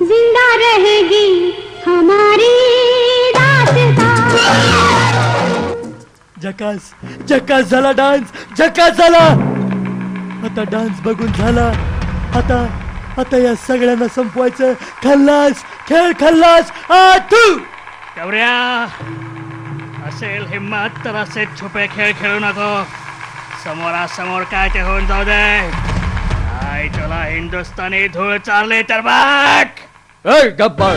जिंदा रहेगी हमारी दास्तां। झकास झकास झाला डान्स, झकास झाला. आता डान्स बघून झाला. आता आता या सगळ्यांना संपवायचं. खल्लास, खेळ खल्लास. तू गौऱ्या, असेल हिम्मत तर असे छुपे खेळ खेळू नको. समोरासमोर काय ते होऊन जाऊ दे. आई तुला हिंदुस्थानी धूळ चालले तर बघ. गब्बर,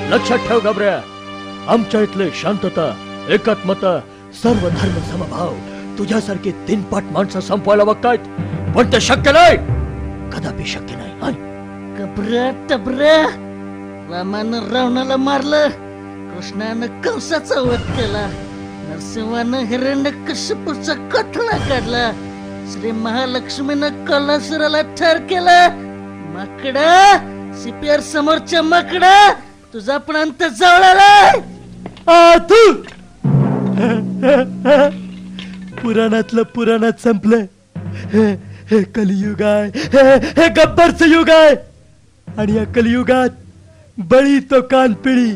लक्षात ठेव गबऱ्या, आमच्या इथले शांतता, एकात्मता, सर्व धर्म समभाव तुझ्यासारखे 3 पाट माणसं संपवायला बघतायत, पण ते शक्य नाही, कदापि शक्य नाही. गबऱ्या टबऱ्या, रामानं रावणाला मारलं, कृष्णानं कंसाचा वध केला, नरसिंहानं हिरण्यकशिपूचा कठडा काढला, श्री महालक्ष्मीनं कलासुराला ठार केला. माकडा, सीपीआर समोरच्या माकडा, तुझा पण अंत जवळालाय. तू पुराणातलं पुराणात संपलंय. हे कलियुग आहे, हे गब्बरचं युग आहे. आणि या कलियुगात बळी तो कानपिळी.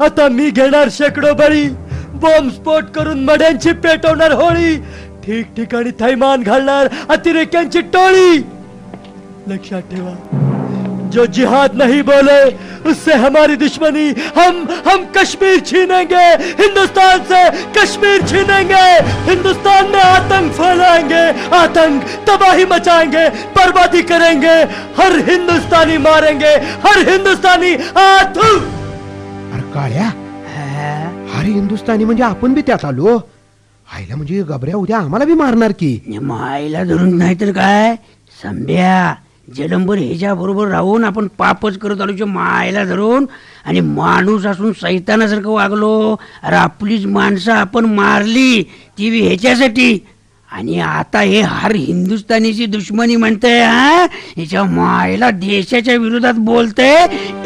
आता मी घेणार शेकडो बळी, बॉम्बस्फोट करून मड्यांची पेटवणार होळी, ठिकठिकाणी थैमान घालणार अतिरेक्यांची टोळी. लक्षात ठेवा, जो जिहाद नहीं बोले उससे हमारी दुश्मनी. हम कश्मीर छीनेंगे, हिंदुस्तान से कश्मीर छीनेंगे, हिंदुस्तान में आतंक फैलाएंगे, आतंक तबाही मचाएंगे, बर्बादी करेंगे, हर हिंदुस्तानी मारेंगे, हर हिंदुस्तानी. अरे काळ्या, अरे हिंदुस्तानी म्हणजे आपण बी त्यात आलो. आईला म्हणजे गबऱ्या उद्या आम्हाला बी मारणार की. मायला धरून नाही तर काय संभ्या, जलंबर ह्याच्या बरोबर राहून आपण पापच करत आलो मायला धरून. आणि माणूस असून सैतानासारखं वागलो. अरे आपलीच माणसं आपण मारली, ती बी ह्याच्यासाठी. आणि आता हे हर हिंदुस्थानीची दुश्मनी म्हणते. ह्याच्या मायला देशाच्या विरोधात बोलते.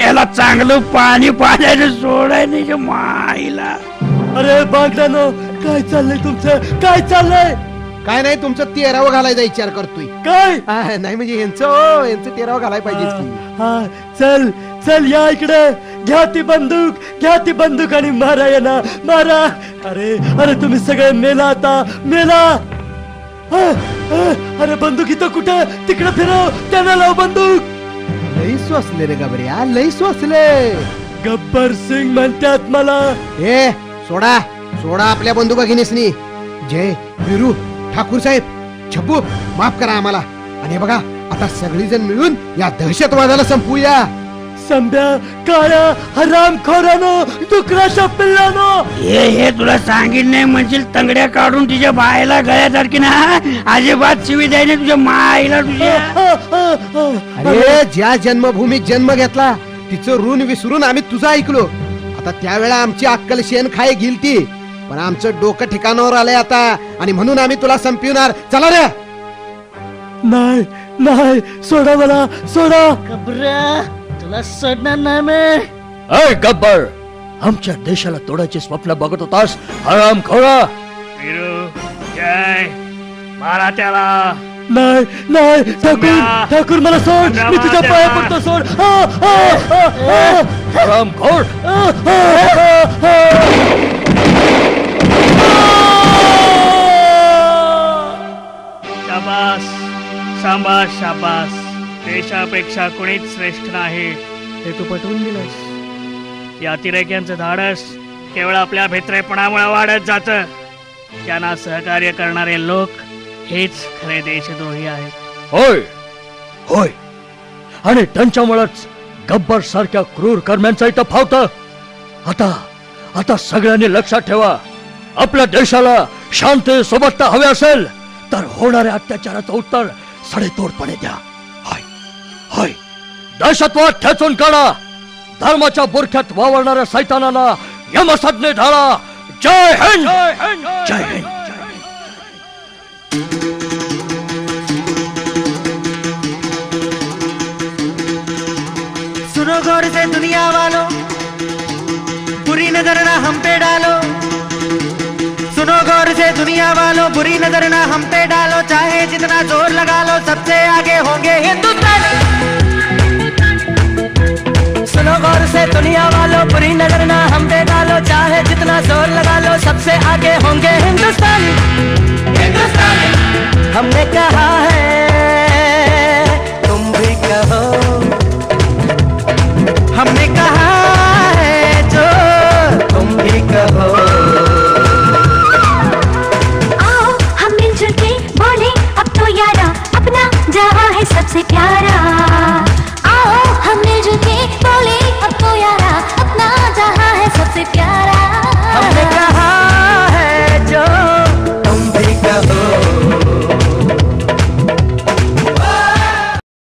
याला चांगलं पाणी पाण्याने सोडायला मायला. अरे बागदानो, काय चाललंय तुमचं, काय चाललंय? काय नाही, तुमचं 13वं घालायचा विचार करतोय. काय नाही म्हणजे यांचं 13वं घालायला पाहिजे. चल चल, या इकडे, घ्या ती बंदूक आणि मारा यांना, मारा. अरे अरे तुम्ही सगळे मेला, आता मेला. अरे बंदूक इथं कुठं, तिकडे फिरव, त्यांना लाव बंदूक. लई स्वसले रे गबऱ्या, लई स्वसले. गब्बर सिंग म्हणतात मला. ए सोडा सोडा आपल्या बंदुका घेणेसनी. जय वीरू, ठाकूर साहेब, छब्बू, माफ करा आम्हाला. आणि बघा, आता सगळीजण मिळून या दहशतवादाला संपवूया. संभ्या, काळ्या, हरामखोरानो, डुकराच्या पिल्लानो, हे तुला सांगितलं नाही म्हणशील तंगड्या काढून तिच्या बायला गळ्यासारखी ना. अजिबात शिवी द्यायला तुझ्या मायला तुझ्या. अरे ज्या जन्मभूमीत जन्म घेतला तिचं ऋण विसरून आम्ही तुझं ऐकलो. आता त्यावेळा आमची अक्कल शेण खाय गेलती, पण आमचं डोकं ठिकाणावर आलंय आता, आणि म्हणून आम्ही तुला संपवणार. चला रे. नाही नाही, सोडा मला, सोडा. गबऱ्या, तुला सोडणार नाही मी. अय गब्बर, आमच्या देशाला तोडायचे स्वप्न बघत होतास, हरामखोरा. वीरू, जय, मारा त्याला. नाही नाही, ठाकूर मला सोड, मी तुझ्या पाया पडतो, सोड. हरामखोर. शाबास, शाबास, शाबास. देशापेक्षा कोणीच श्रेष्ठ नाही हे तू पटवून दिलंस. या अतिरेक्यांचं धाडस केवळ आपल्या भित्रेपणामुळे वाढत जातं. त्यांना सहकार्य करणारे लोक हेच खरे देशद्रोही आहेत. होय होय, आणि त्यांच्यामुळेच गब्बर सारख्या क्रूर कर्म्यांचा इथं फावतं. आता सगळ्यांनी लक्षात ठेवा, आपल्या देशाला शांती सोबतता हवे असेल तर होणाऱ्या अत्याचाराचं उत्तर सडेतोडपणे द्या. होय होय, दहशतवाद ठेचून काढा, धर्माच्या बुरख्यात वावरणाऱ्या सैतानाला यमसदनी ढाळा. जय हिंद, जय हिंद. सुनो गौर से दुनिया वालों, बुरी नजर ना हम पे डालो. सुनो गौर से दुनिया वालों, बुरी नजर ना हम पे डालो. चाहे जितना जोर लगा लो, सबसे आगे होंगे हिंदुस्तानी. लो, चाहे जितना जोर लगा लो, सबसे आगे होंगे हिंदुस्तानी। हिंदुस्तानी हमने कहा